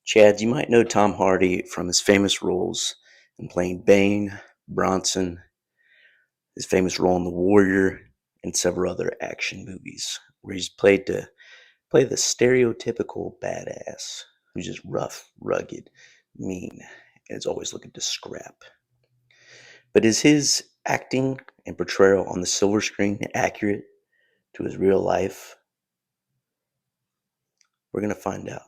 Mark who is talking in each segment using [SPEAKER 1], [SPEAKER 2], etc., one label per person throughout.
[SPEAKER 1] Chad, you might know Tom Hardy from his famous roles in playing Bane, Bronson, his famous role in The Warrior, and several other action movies where he's played to play the stereotypical badass who's just rough, rugged, mean, and is always looking to scrap. But is his acting and portrayal on the silver screen accurate to his real life? We're going to find out.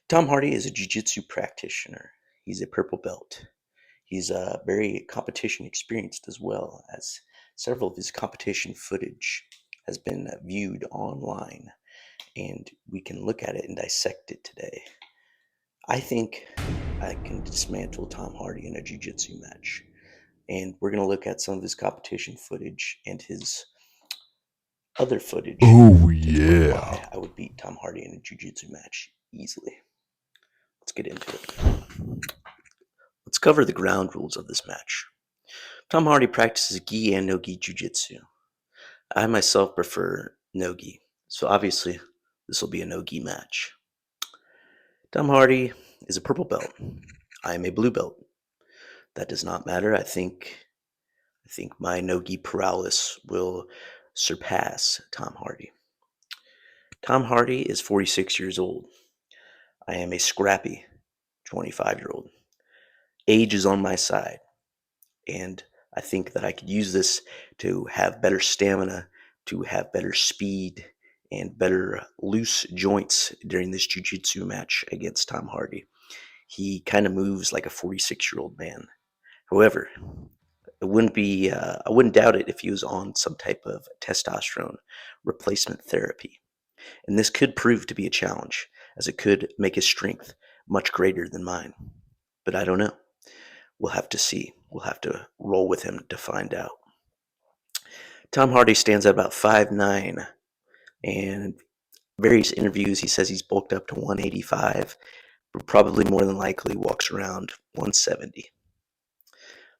[SPEAKER 1] Tom Hardy is a Jiu Jitsu practitioner. He's a purple belt. He's very competition experienced as well, as several of his competition footage has been viewed online, and we can look at it and dissect it today. I think I can dismantle Tom Hardy in a jiu-jitsu match, and we're going to look at some of his competition footage and his other footage
[SPEAKER 2] Oh
[SPEAKER 1] to explain
[SPEAKER 2] yeah.
[SPEAKER 1] why I would beat Tom Hardy in a jiu-jitsu match easily. Let's get into it. Let's cover the ground rules of this match. Tom Hardy practices gi and no gi jiu-jitsu. I myself prefer no gi, so obviously this will be a no gi match. Tom Hardy is a purple belt. I am a blue belt. That does not matter. I think my no gi prowess will surpass Tom Hardy. Tom Hardy is 46 years old. I am a scrappy 25-year-old. Age is on my side, and I think that I could use this to have better stamina, to have better speed, and better loose joints during this jiu-jitsu match against Tom Hardy. He kind of moves like a 46-year-old man. However, I wouldn't doubt it if he was on some type of testosterone replacement therapy. And this could prove to be a challenge, as it could make his strength much greater than mine. But I don't know. We'll have to see. We'll have to roll with him to find out. Tom Hardy stands at about 5'9", and various interviews he says he's bulked up to 185, but probably more than likely walks around 170.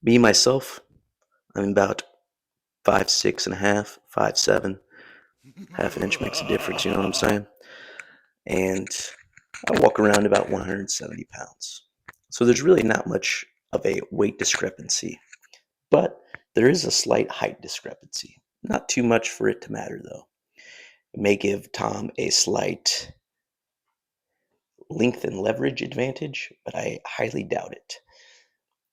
[SPEAKER 1] Me myself, I'm about 5'6" and a half, 5'7". Half an inch makes a difference, you know what I'm saying? And I walk around about 170 pounds. So there's really not much of a weight discrepancy, but there is a slight height discrepancy. Not too much for it to matter, though. It may give Tom a slight length and leverage advantage, but I highly doubt it.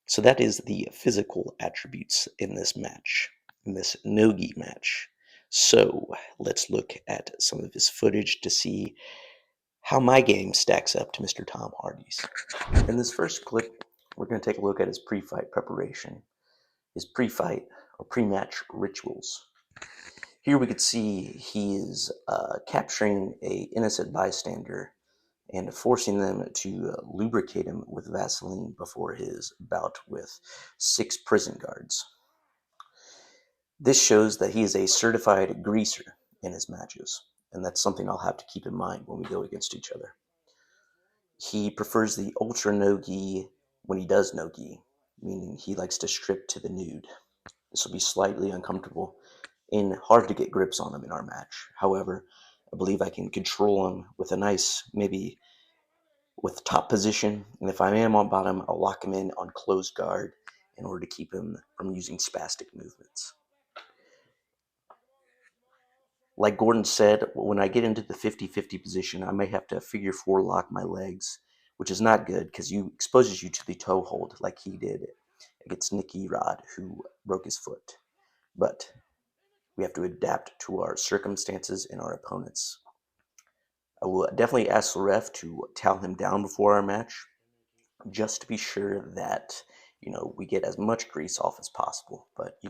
[SPEAKER 1] So that is the physical attributes in this match, in this no-gi match. So let's look at some of his footage to see how my game stacks up to Mr. Tom Hardy's. In this first clip, we're going to take a look at his pre-fight preparation, his pre-fight or pre-match rituals. Here we could see he is capturing a innocent bystander and forcing them to lubricate him with Vaseline before his bout with 6 prison guards. This shows that he is a certified greaser in his matches, and that's something I'll have to keep in mind when we go against each other. He prefers the ultra no-gi when he does no-gi, meaning he likes to strip to the nude. This will be slightly uncomfortable and hard to get grips on him in our match. However, I believe I can control him with a nice, maybe with top position, and if I am on bottom, I'll lock him in on closed guard in order to keep him from using spastic movements. Like Gordon said, when I get into the 50-50 position, I may have to figure 4 lock my legs, which is not good because you exposes you to the toe hold like he did against Nicky Rod, who broke his foot. But we have to adapt to our circumstances and our opponents. I will definitely ask the ref to towel him down before our match, just to be sure that we get as much grease off as possible. But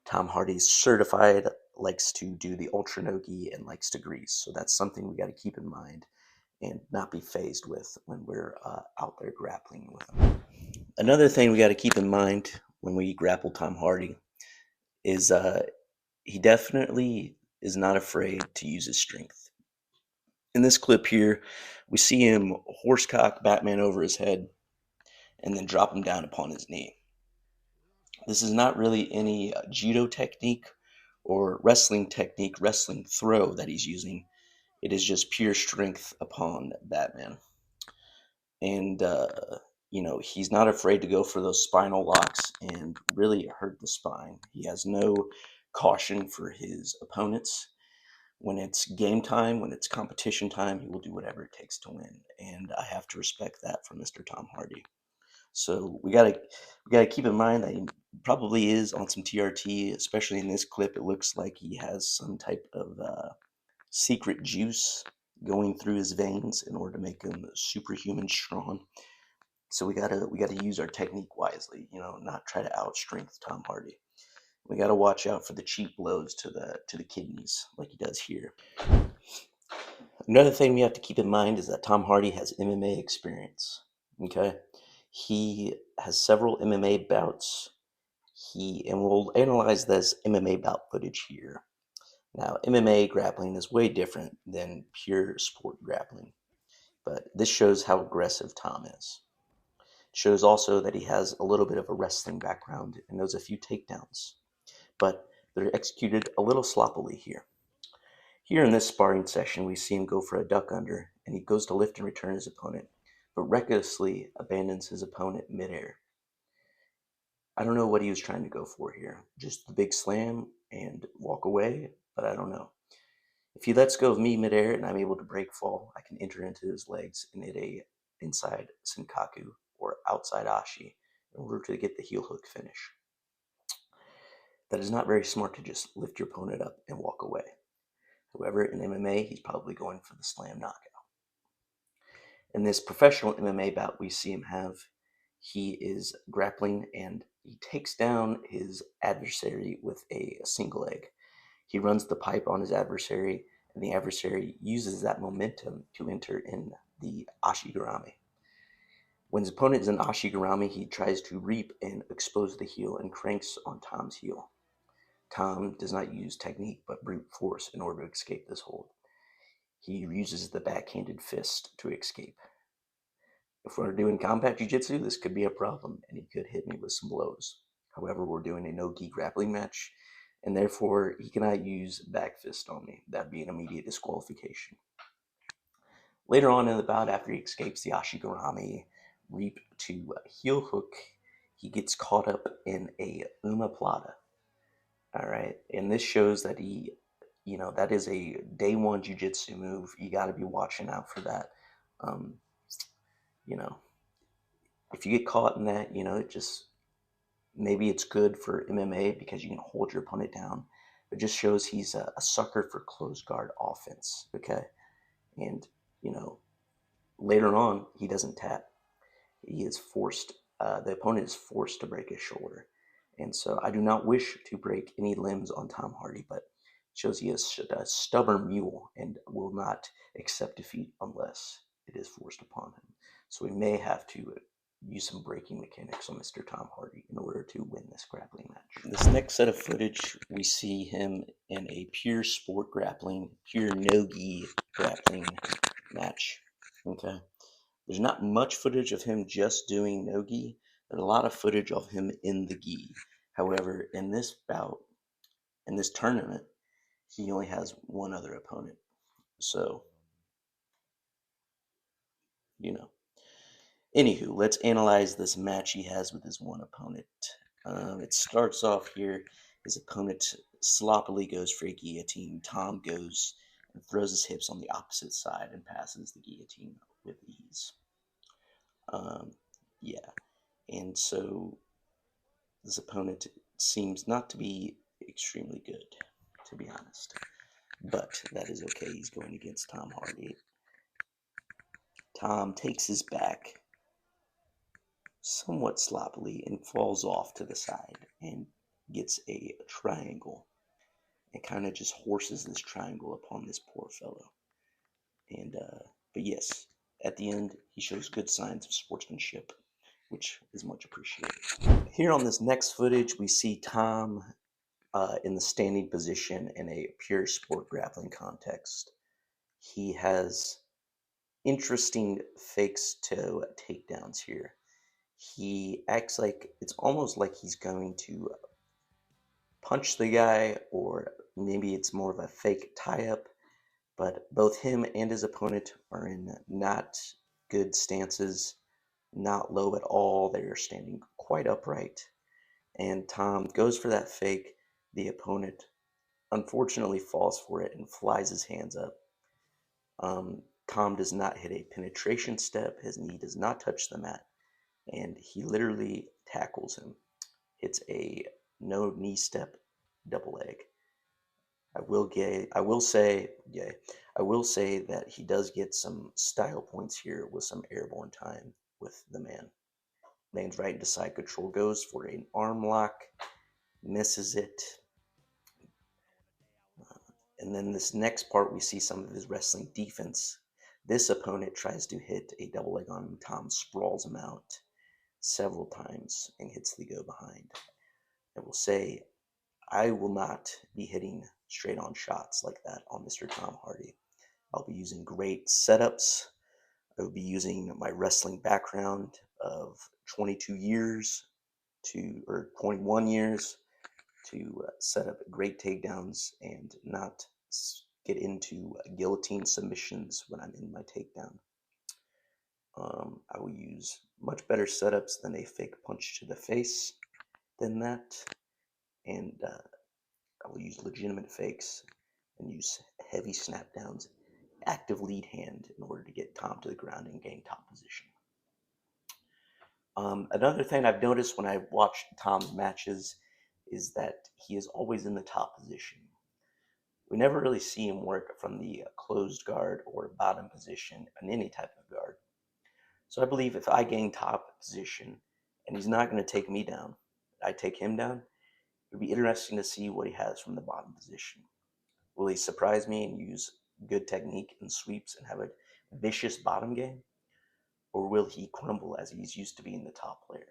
[SPEAKER 1] Tom Hardy's certified, likes to do the ultra nogi and likes to grease, so that's something we got to keep in mind and not be phased with when we're out there grappling with him. Another thing we got to keep in mind when we grapple Tom Hardy is he definitely is not afraid to use his strength. In this clip here, we see him horsecock Batman over his head and then drop him down upon his knee. This is not really any judo technique or wrestling technique, wrestling throw that he's using. It is just pure strength upon Batman. And, he's not afraid to go for those spinal locks and really hurt the spine. He has no caution for his opponents. When it's game time, when it's competition time, he will do whatever it takes to win. And I have to respect that from Mr. Tom Hardy. So we gotta keep in mind that he probably is on some TRT, especially in this clip. It looks like he has some type of secret juice going through his veins in order to make him superhuman strong. So we gotta use our technique wisely, not try to outstrength Tom Hardy. We gotta watch out for the cheap blows to the kidneys, like he does here. Another thing we have to keep in mind is that Tom Hardy has MMA experience. Okay, he has several MMA bouts. And we'll analyze this MMA bout footage here. Now, MMA grappling is way different than pure sport grappling, but this shows how aggressive Tom is. It shows also that he has a little bit of a wrestling background and knows a few takedowns, but they're executed a little sloppily here. Here in this sparring session, we see him go for a duck under, and he goes to lift and return his opponent, but recklessly abandons his opponent midair. I don't know what he was trying to go for here. Just the big slam and walk away, but I don't know. If he lets go of me midair and I'm able to break fall, I can enter into his legs and hit a inside Senkaku or outside Ashi in order to get the heel hook finish. That is not very smart to just lift your opponent up and walk away. However, in MMA, he's probably going for the slam knockout. In this professional MMA bout we see him have, he is grappling and he takes down his adversary with a single leg. He runs the pipe on his adversary, and the adversary uses that momentum to enter in the ashigarami. When his opponent is in ashigarami, he tries to reap and expose the heel and cranks on Tom's heel. Tom does not use technique but brute force in order to escape this hold. He uses the backhanded fist to escape. If we're doing combat jiu-jitsu, this could be a problem, and he could hit me with some blows. However, we're doing a no-gi grappling match, and therefore he cannot use back fist on me. That'd be an immediate disqualification. Later on in the bout, after he escapes the ashigarami reap to heel hook, he gets caught up in a omoplata. All right, and this shows that that is a day one jiu-jitsu move. You got to be watching out for that. Um, you know, if you get caught in that, it just maybe it's good for MMA because you can hold your opponent down. It just shows he's a sucker for close guard offense. Okay, and you know later on he doesn't tap. He is forced. The opponent is forced to break his shoulder, and so I do not wish to break any limbs on Tom Hardy, but it shows he is a stubborn mule and will not accept defeat unless it is forced upon him. So we may have to use some breaking mechanics on Mr. Tom Hardy in order to win this grappling match. This next set of footage, we see him in a pure sport grappling, pure no-gi grappling match. Okay. There's not much footage of him just doing no-gi. There's a lot of footage of him in the gi. However, in this bout, in this tournament, he only has one other opponent. So, you know. Anywho, let's analyze this match he has with his one opponent. It starts off here. His opponent sloppily goes for a guillotine. Tom goes and throws his hips on the opposite side and passes the guillotine with ease. Yeah, and so this opponent seems not to be extremely good, to be honest. But that is okay. He's going against Tom Hardy. Tom takes his back somewhat sloppily and falls off to the side and gets a triangle and kind of just horses this triangle upon this poor fellow. And but yes, at the end he shows good signs of sportsmanship, which is much appreciated. Here on this next footage, we see Tom in the standing position in a pure sport grappling context. He has interesting fakes to takedowns here. He acts like it's almost like he's going to punch the guy, or maybe it's more of a fake tie up. But both him and his opponent are in not good stances, not low at all. They are standing quite upright. And Tom goes for that fake. The opponent unfortunately falls for it and flies his hands up. Tom does not hit a penetration step. His knee does not touch the mat. And he literally tackles him. Hits a no knee step double leg. I will say that he does get some style points here with some airborne time with the man. Lands right into side control, goes for an arm lock, misses it. And then this next part, we see some of his wrestling defense. This opponent tries to hit a double leg on him. Tom sprawls him out several times and hits the go behind. I will say, I will not be hitting straight on shots like that on Mr. Tom Hardy. I'll be using great setups. I will be using my wrestling background of 22 years or 21 years to set up great takedowns and not get into guillotine submissions when I'm in my takedown. I will use much better setups than a fake punch to the face than that, and I will use legitimate fakes and use heavy snap downs, active lead hand in order to get Tom to the ground and gain top position. Another thing I've noticed when I've watched Tom's matches is that he is always in the top position. We never really see him work from the closed guard or bottom position in any type of guard. So I believe if I gain top position and he's not going to take me down, I take him down, it would be interesting to see what he has from the bottom position. Will he surprise me and use good technique and sweeps and have a vicious bottom game? Or will he crumble as he's used to being the top player?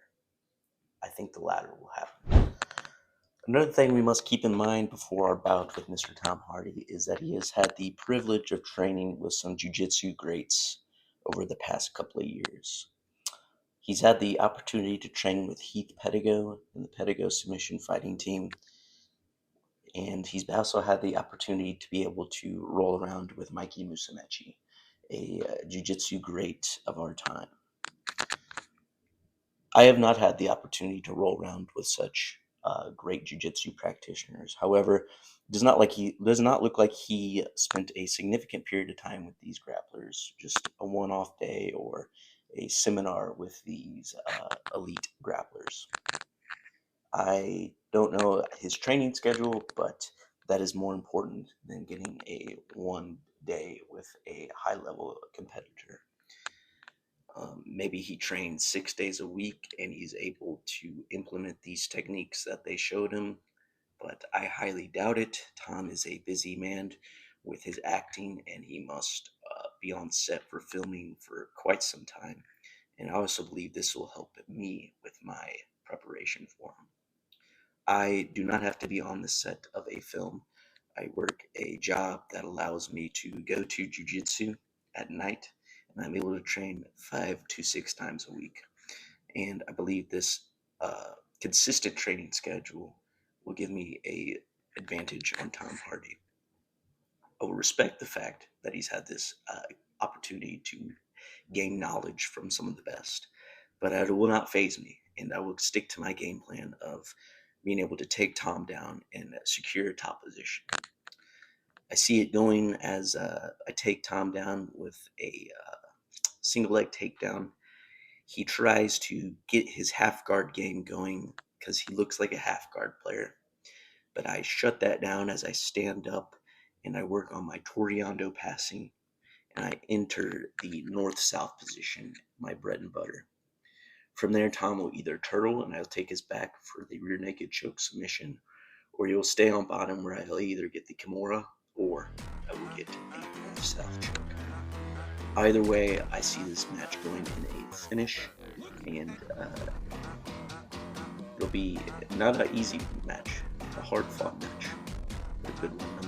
[SPEAKER 1] I think the latter will happen. Another thing we must keep in mind before our bout with Mr. Tom Hardy is that he has had the privilege of training with some Jiu Jitsu greats over the past couple of years. He's had the opportunity to train with Heath Pedigo and the Pedigo submission fighting team, and he's also had the opportunity to be able to roll around with Mikey Musumeci, a Jiu Jitsu great of our time. I have not had the opportunity to roll around with such great jiu-jitsu practitioners. However, it does not look like he spent a significant period of time with these grapplers, just a one-off day or a seminar with these elite grapplers. I don't know his training schedule, but that is more important than getting a one day with a high-level competitor. Maybe he trains 6 days a week and he's able to implement these techniques that they showed him, but I highly doubt it. Tom is a busy man with his acting, and he must be on set for filming for quite some time. And I also believe this will help me with my preparation for him. I do not have to be on the set of a film. I work a job that allows me to go to jiu-jitsu at night, and I'm able to train 5 to 6 times a week. And I believe this consistent training schedule will give me a advantage on Tom Hardy. I will respect the fact that he's had this opportunity to gain knowledge from some of the best, but it will not faze me, and I will stick to my game plan of being able to take Tom down and secure top position. I see it going as I take Tom down with a single leg takedown. He tries to get his half guard game going because he looks like a half guard player. But I shut that down as I stand up and I work on my Toriando passing, and I enter the north-south position, my bread and butter. From there, Tom will either turtle and I'll take his back for the rear naked choke submission, or he'll stay on bottom where I'll either get the Kimura or I will get a north-south choke. Either way, I see this match going in a finish, and it'll be not an easy match, a hard-fought match, but a good one